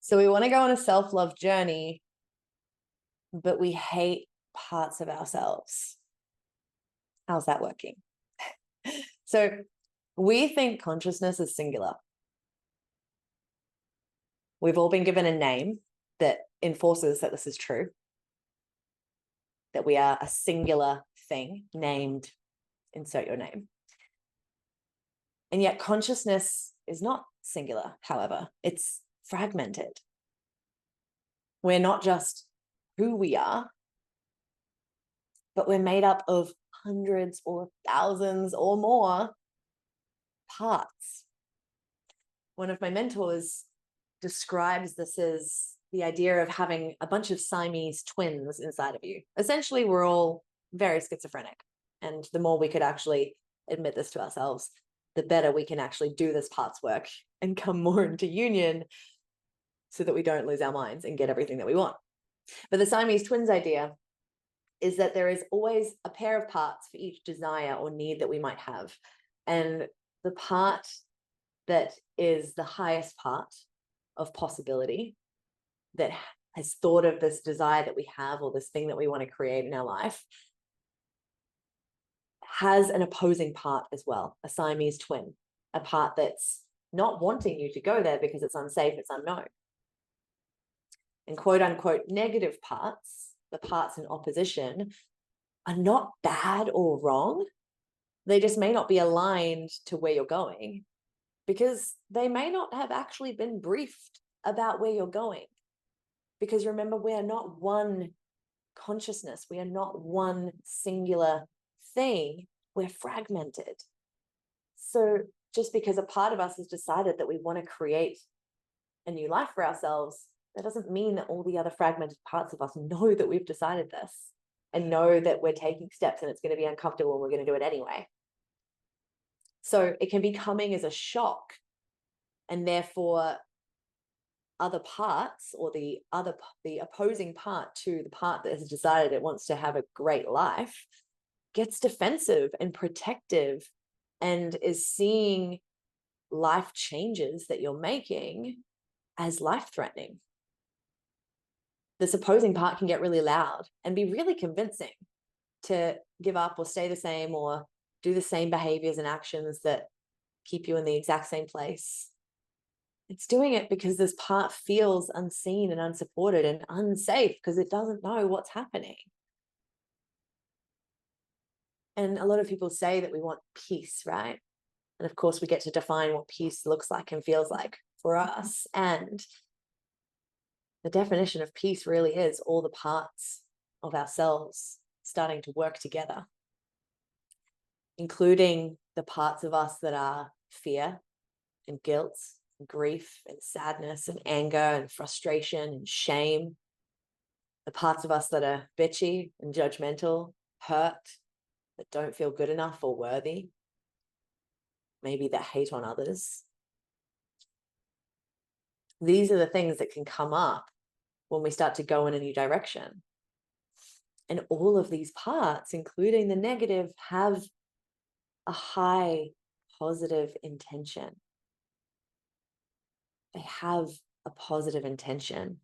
So we want to go on a self-love journey, but we hate parts of ourselves. How's that working? So we think consciousness is singular. We've all been given a name that enforces that this is true, that we are a singular thing named, insert your name. And yet consciousness is not singular, however, it's fragmented. We're not just who we are, but we're made up of hundreds or thousands or more parts. One of my mentors describes this as the idea of having a bunch of Siamese twins inside of you. Essentially, we're all very schizophrenic. And the more we could actually admit this to ourselves, the better we can actually do this parts work and come more into union so that we don't lose our minds and get everything that we want. But the Siamese twins idea is that there is always a pair of parts for each desire or need that we might have. And the part that is the highest part of possibility, that has thought of this desire that we have or this thing that we want to create in our life, has an opposing part as well, a Siamese twin, a part that's not wanting you to go there because it's unsafe, it's unknown. And quote unquote negative parts, the parts in opposition, are not bad or wrong. They just may not be aligned to where you're going because they may not have actually been briefed about where you're going. Because remember, we are not one consciousness. We are not one singular thing. We're fragmented. So just because a part of us has decided that we want to create a new life for ourselves, that doesn't mean that all the other fragmented parts of us know that we've decided this and know that we're taking steps and it's going to be uncomfortable and we're going to do it anyway. So it can be coming as a shock, and therefore other parts, or the opposing part to the part that has decided it wants to have a great life, gets defensive and protective and is seeing life changes that you're making as life-threatening. This opposing part can get really loud and be really convincing to give up or stay the same or do the same behaviors and actions that keep you in the exact same place. It's doing it because this part feels unseen and unsupported and unsafe because it doesn't know what's happening. And a lot of people say that we want peace, right? And of course, we get to define what peace looks like and feels like for us. And the definition of peace really is all the parts of ourselves starting to work together, including the parts of us that are fear and guilt, and grief and sadness and anger and frustration and shame, the parts of us that are bitchy and judgmental, hurt, that don't feel good enough or worthy, maybe that hate on others. These are the things that can come up when we start to go in a new direction. And all of these parts, including the negative, have a high positive intention. They have a positive intention.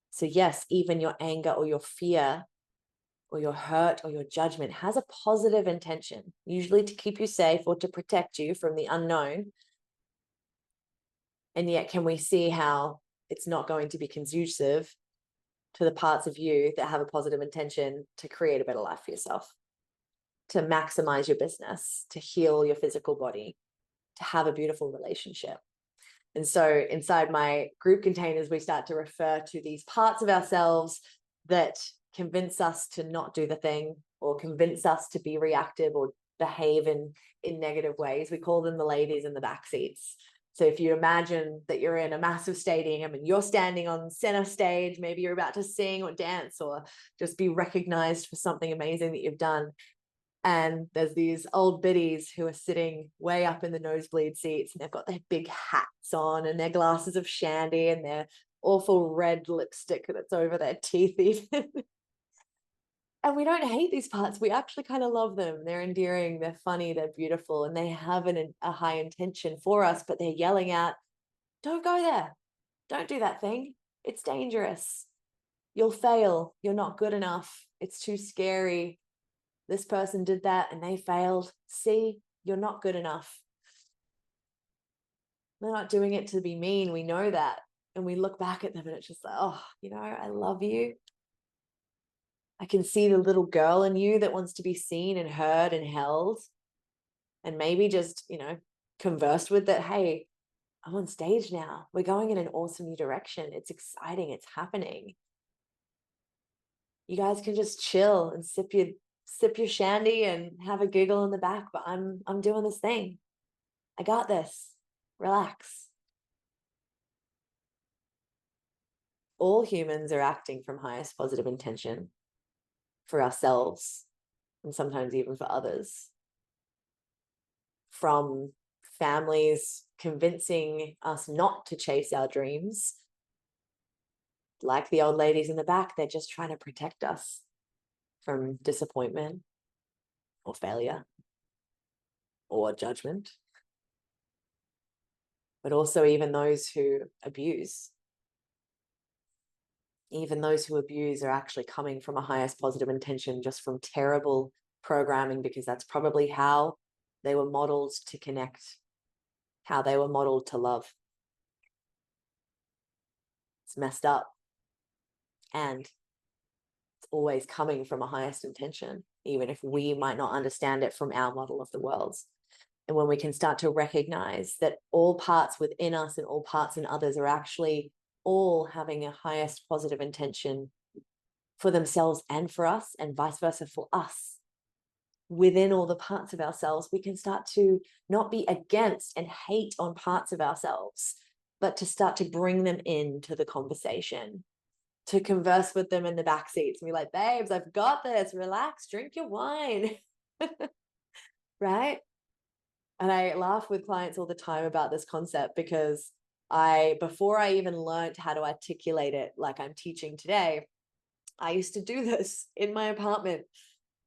So yes, even your anger or your fear or your hurt or your judgment has a positive intention, usually to keep you safe or to protect you from the unknown. And yet, can we see how it's not going to be conducive to the parts of you that have a positive intention to create a better life for yourself, to maximize your business, to heal your physical body, to have a beautiful relationship? And so inside my group containers, we start to refer to these parts of ourselves that convince us to not do the thing or convince us to be reactive or behave in negative ways. We call them the ladies in the back seats. So if you imagine that you're in a massive stadium and you're standing on center stage, maybe you're about to sing or dance or just be recognized for something amazing that you've done. And there's these old biddies who are sitting way up in the nosebleed seats, and they've got their big hats on and their glasses of shandy and their awful red lipstick that's over their teeth even. And we don't hate these parts. We actually kind of love them. They're endearing, they're funny, they're beautiful, and they have a high intention for us, but they're yelling out, don't go there. Don't do that thing. It's dangerous. You'll fail. You're not good enough. It's too scary. This person did that and they failed. See, you're not good enough. They're not doing it to be mean. We know that. And we look back at them and it's just like, oh, I love you. I can see the little girl in you that wants to be seen and heard and held. And maybe just, conversed with that. Hey, I'm on stage now. We're going in an awesome new direction. It's exciting. It's happening. You guys can just chill and sip your shandy and have a giggle in the back, but I'm doing this thing. I got this. Relax. All humans are acting from highest positive intention for ourselves and sometimes even for others. From families convincing us not to chase our dreams, like the old ladies in the back, they're just trying to protect us from disappointment or failure or judgment. But also even those who abuse. Even those who abuse are actually coming from a highest positive intention, just from terrible programming, because that's probably how they were modeled to connect, how they were modeled to love. It's messed up. And it's always coming from a highest intention, even if we might not understand it from our model of the world. And when we can start to recognize that all parts within us and all parts in others are actually all having a highest positive intention for themselves and for us, and vice versa for us, within all the parts of ourselves, we can start to not be against and hate on parts of ourselves, but to start to bring them into the conversation, to converse with them in the back seats and be like, babes, I've got this, relax, drink your wine. Right? And I laugh with clients all the time about this concept, because before I even learned how to articulate it like I'm teaching today, I used to do this in my apartment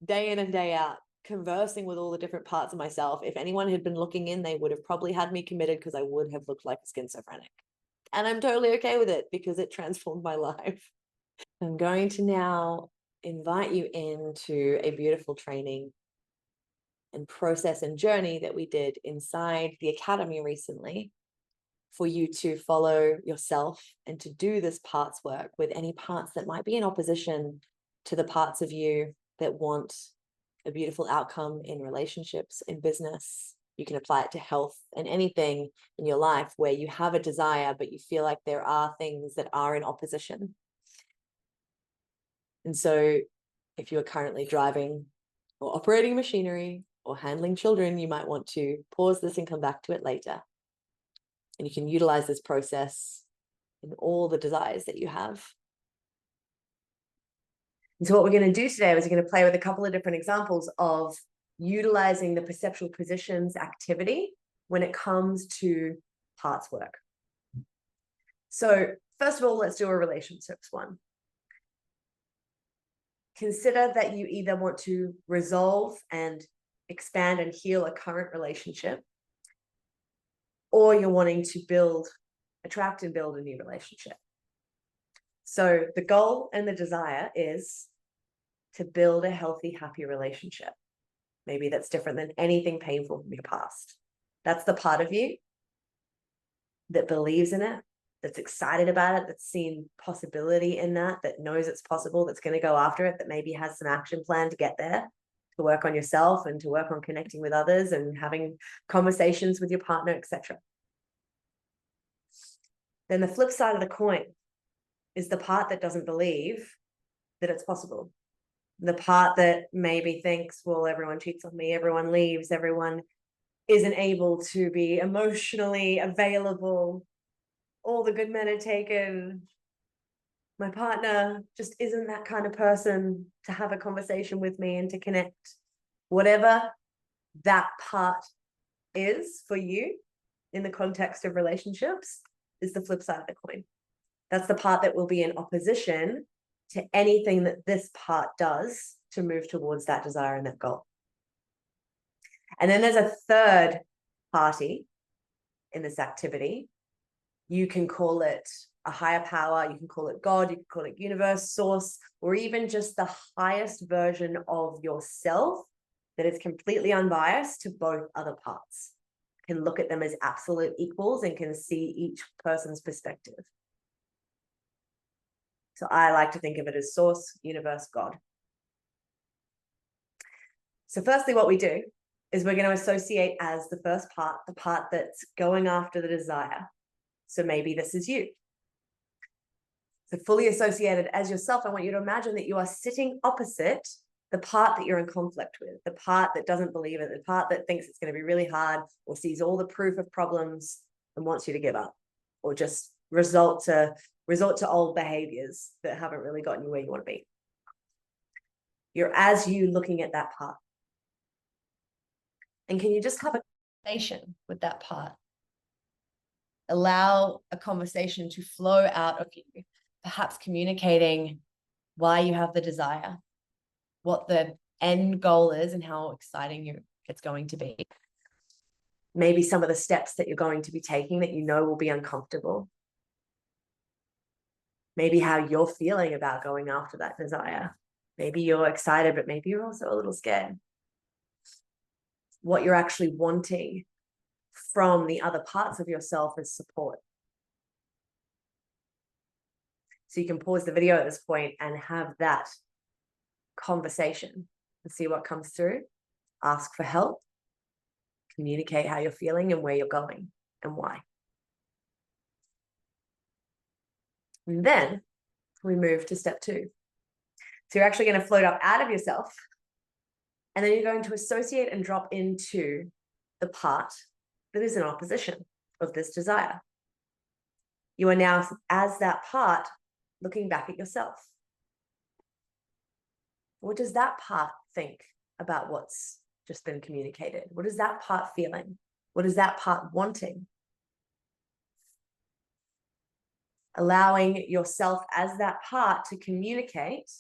day in and day out, conversing with all the different parts of myself. If anyone had been looking in, they would have probably had me committed, because I would have looked like a schizophrenic. And I'm totally okay with it, because it transformed my life. I'm going to now invite you into a beautiful training and process and journey that we did inside the academy recently, for you to follow yourself and to do this parts work with any parts that might be in opposition to the parts of you that want a beautiful outcome in relationships, in business. You can apply it to health and anything in your life where you have a desire, but you feel like there are things that are in opposition. And so if you're currently driving or operating machinery or handling children, you might want to pause this and come back to it later. And you can utilize this process in all the desires that you have. And so what we're going to do today is we're going to play with a couple of different examples of utilizing the perceptual positions activity when it comes to parts work. So first of all, let's do a relationships one. Consider that you either want to resolve and expand and heal a current relationship, or you're wanting to attract and build a new relationship. So the goal and the desire is to build a healthy, happy relationship. Maybe that's different than anything painful from your past. That's the part of you that believes in it, that's excited about it, that's seen possibility in that knows it's possible, that's going to go after it, that maybe has some action plan to get there, to work on yourself and to work on connecting with others and having conversations with your partner, etc. Then the flip side of the coin is the part that doesn't believe that it's possible. The part that maybe thinks, well, everyone cheats on me, everyone leaves, everyone isn't able to be emotionally available, all the good men are taken, my partner just isn't that kind of person to have a conversation with me and to connect. Whatever that part is for you in the context of relationships is the flip side of the coin. That's the part that will be in opposition to anything that this part does to move towards that desire and that goal. And then there's a third party in this activity. You can call it a higher power, you can call it God, you can call it universe, source, or even just the highest version of yourself that is completely unbiased to both other parts. Can look at them as absolute equals and can see each person's perspective. So I like to think of it as source, universe, God. So firstly, what we do is we're going to associate as the first part, the part that's going after the desire. So maybe this is you. So fully associated as yourself, I want you to imagine that you are sitting opposite the part that you're in conflict with, the part that doesn't believe it, the part that thinks it's going to be really hard or sees all the proof of problems and wants you to give up or just resort to old behaviors that haven't really gotten you where you want to be. You're as you looking at that part. And can you just have a conversation with that part? Allow a conversation to flow out of you, perhaps communicating why you have the desire, what the end goal is and how exciting it's going to be. Maybe some of the steps that you're going to be taking that you know will be uncomfortable. Maybe how you're feeling about going after that desire. Maybe you're excited, but maybe you're also a little scared. What you're actually wanting from the other parts of yourself is support. So you can pause the video at this point and have that conversation and see what comes through. Ask for help. Communicate how you're feeling and where you're going and why. And then we move to step 2. So you're actually going to float up out of yourself, and then you're going to associate and drop into the part that is in opposition of this desire. You are now, as that part, looking back at yourself. What does that part think about what's just been communicated? What is that part feeling? What is that part wanting? Allowing yourself as that part to communicate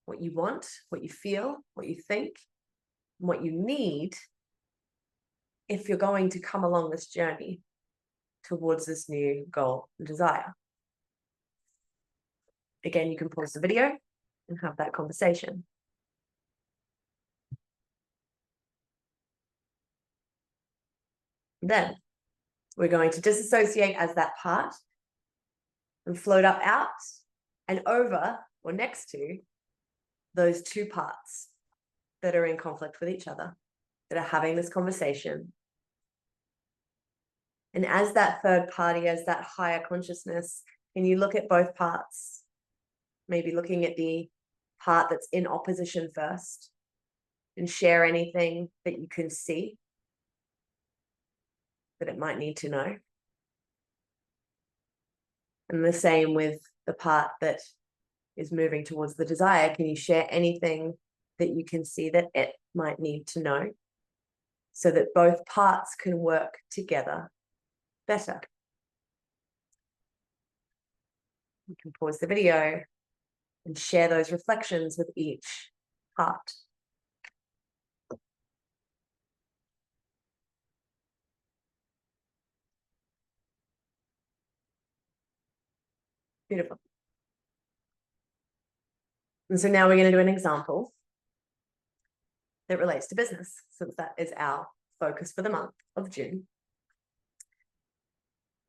what you want, what you feel, what you think, what you need if you're going to come along this journey towards this new goal and desire. Again, you can pause the video and have that conversation. Then we're going to disassociate as that part and float up out and over or next to those two parts that are in conflict with each other, that are having this conversation. And as that third party, as that higher consciousness, can you look at both parts? Maybe looking at the part that's in opposition first and share anything that you can see that it might need to know. And the same with the part that is moving towards the desire. Can you share anything that you can see that it might need to know so that both parts can work together better? You can pause the video and share those reflections with each part. Beautiful. And so now we're going to do an example that relates to business, since that is our focus for the month of June.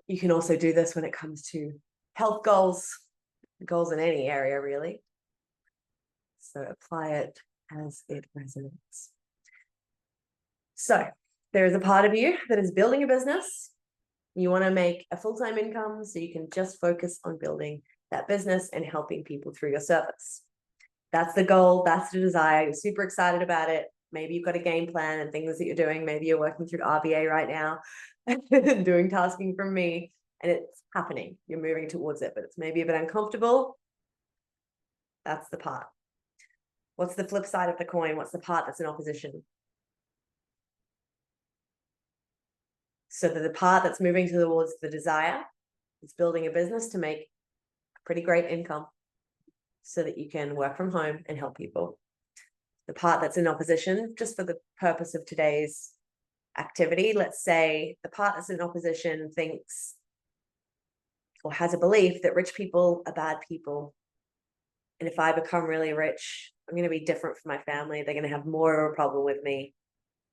You can also do this when it comes to health goals in any area, really. So apply it as it resonates. So there is a part of you that is building a business. You want to make a full-time income so you can just focus on building that business and helping people through your service. That's the goal. That's the desire. You're super excited about it. Maybe you've got a game plan and things that you're doing. Maybe you're working through RBA right now and doing tasking from me, and it's happening. You're moving towards it, but it's maybe a bit uncomfortable. That's the part. What's the flip side of the coin? What's the part that's in opposition? So that the part that's moving towards the desire is building a business to make a pretty great income so that you can work from home and help people. The part that's in opposition, just for the purpose of today's activity, let's say the part that's in opposition thinks or has a belief that rich people are bad people. And if I become really rich, I'm going to be different from my family. They're going to have more of a problem with me.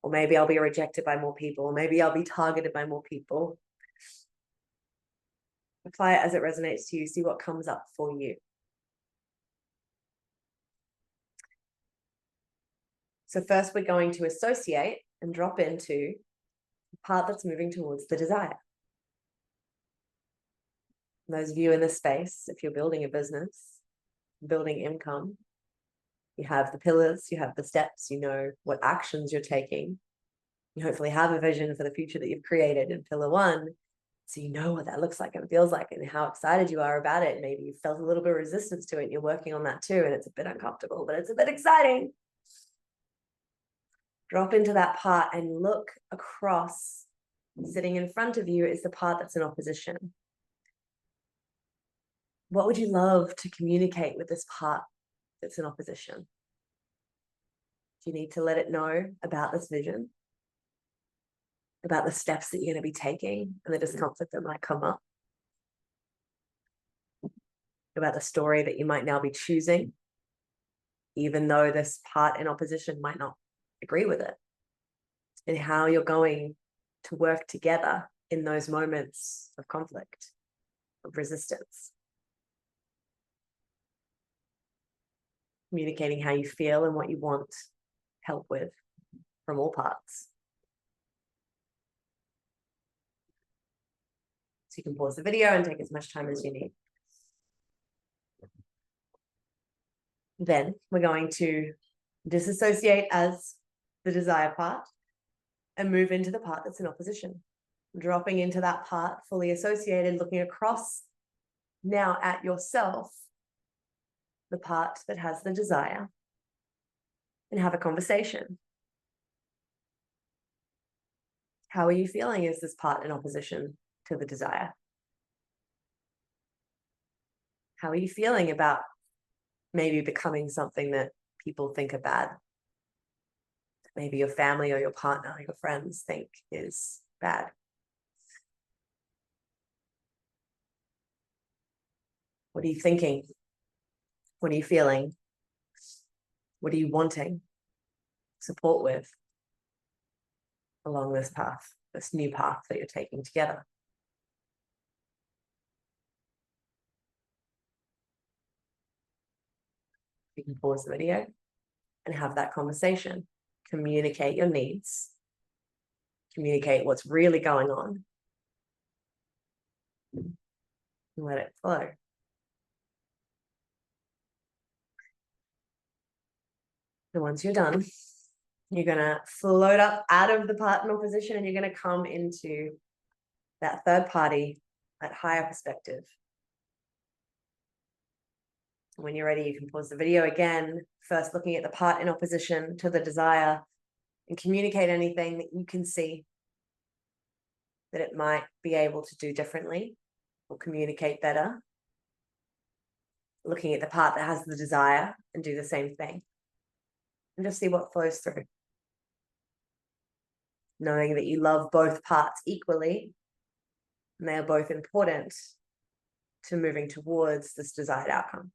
Or maybe I'll be rejected by more people. Or maybe I'll be targeted by more people. Apply it as it resonates to you. See what comes up for you. So first we're going to associate and drop into the part that's moving towards the desire. Those of you in this space, if you're building a business, building income, you have the pillars, you have the steps, you know what actions you're taking. You hopefully have a vision for the future that you've created in pillar 1. So you know what that looks like and feels like and how excited you are about it. Maybe you felt a little bit of resistance to it and you're working on that too. And it's a bit uncomfortable, but it's a bit exciting. Drop into that part and look across. Sitting in front of you is the part that's in opposition. What would you love to communicate with this part that's in opposition? Do you need to let it know about this vision? About the steps that you're going to be taking and the discomfort that might come up? About the story that you might now be choosing, even though this part in opposition might not agree with it? And how you're going to work together in those moments of conflict, of resistance. Communicating how you feel and what you want help with from all parts. So you can pause the video and take as much time as you need. Then we're going to disassociate as the desire part and move into the part that's in opposition. Dropping into that part, fully associated, looking across now at yourself, the part that has the desire, and have a conversation. How are you feeling as this part in opposition to the desire? How are you feeling about maybe becoming something that people think are bad? Maybe your family or your partner or your friends think is bad. What are you thinking? What are you feeling? What are you wanting support with along this path, this new path that you're taking together? You can pause the video and have that conversation. Communicate your needs. Communicate what's really going on. And let it flow. And once you're done, you're going to float up out of the part in opposition and you're going to come into that third party, that higher perspective. When you're ready, you can pause the video again, first looking at the part in opposition to the desire, and communicate anything that you can see that it might be able to do differently or communicate better. Looking at the part that has the desire and do the same thing. And just see what flows through. Knowing that you love both parts equally, and they are both important to moving towards this desired outcome.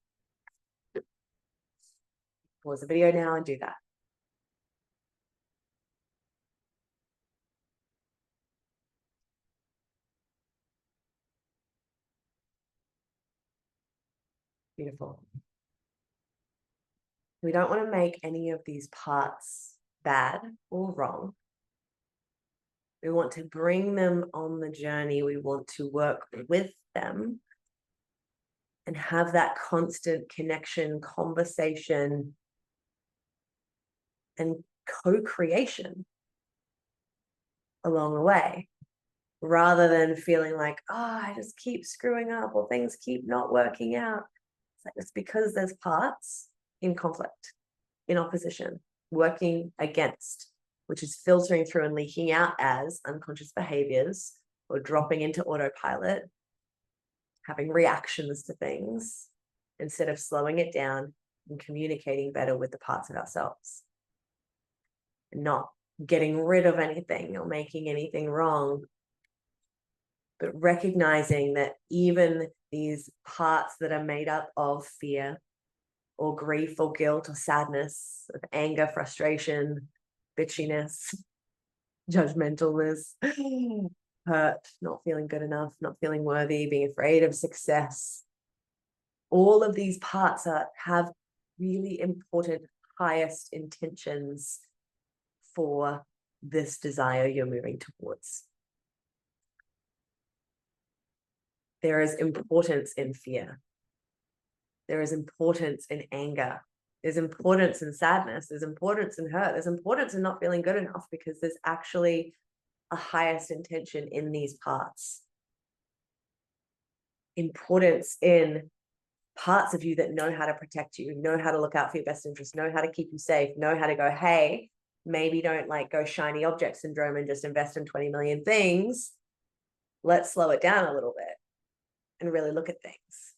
Pause the video now and do that. Beautiful. We don't want to make any of these parts bad or wrong. We want to bring them on the journey. We want to work with them and have that constant connection, conversation, and co-creation along the way, rather than feeling like, oh, I just keep screwing up or things keep not working out. It's because there's parts in conflict, in opposition, working against, which is filtering through and leaking out as unconscious behaviors or dropping into autopilot, having reactions to things instead of slowing it down and communicating better with the parts of ourselves and not getting rid of anything or making anything wrong, but recognizing that even these parts that are made up of fear or grief or guilt or sadness, of anger, frustration, bitchiness, judgmentalness, hurt, not feeling good enough, not feeling worthy, being afraid of success. All of these parts have really important highest intentions for this desire you're moving towards. There is importance in fear. There is importance in anger. There's importance in sadness. There's importance in hurt. There's importance in not feeling good enough, because there's actually a highest intention in these parts. Importance in parts of you that know how to protect you, know how to look out for your best interest, know how to keep you safe, know how to go, hey, maybe don't like go shiny object syndrome and just invest in 20 million things. Let's slow it down a little bit and really look at things.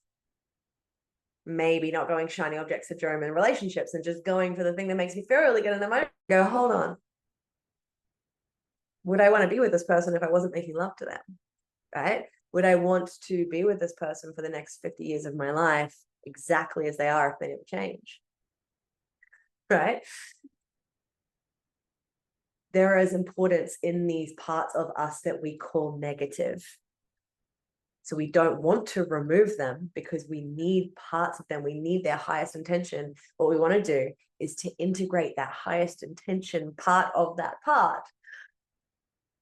Maybe not going shiny object syndrome in relationships and just going for the thing that makes me feel really good in the moment. Go, hold on. Would I want to be with this person if I wasn't making love to them? Right? Would I want to be with this person for the next 50 years of my life exactly as they are if they never change? Right? There is importance in these parts of us that we call negative. So we don't want to remove them because we need parts of them. We need their highest intention. What we want to do is to integrate that highest intention part of that part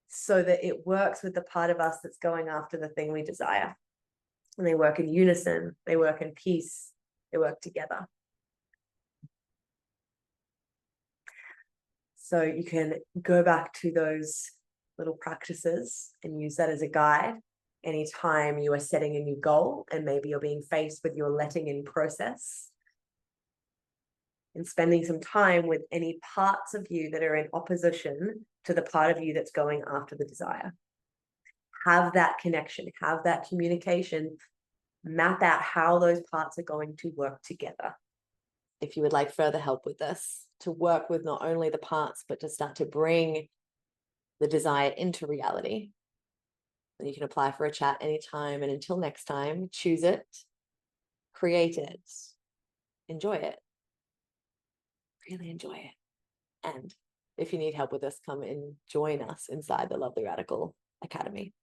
so that it works with the part of us that's going after the thing we desire. And they work in unison, they work in peace, they work together. So you can go back to those little practices and use that as a guide anytime you are setting a new goal and maybe you're being faced with your letting in process, and spending some time with any parts of you that are in opposition to the part of you that's going after the desire. Have that connection, have that communication, map out how those parts are going to work together. If you would like further help with this, to work with not only the parts, but to start to bring the desire into reality, then you can apply for a chat anytime. And until next time, choose it, create it, enjoy it, really enjoy it. And if you need help with this, come and join us inside the Lovely Radical Academy.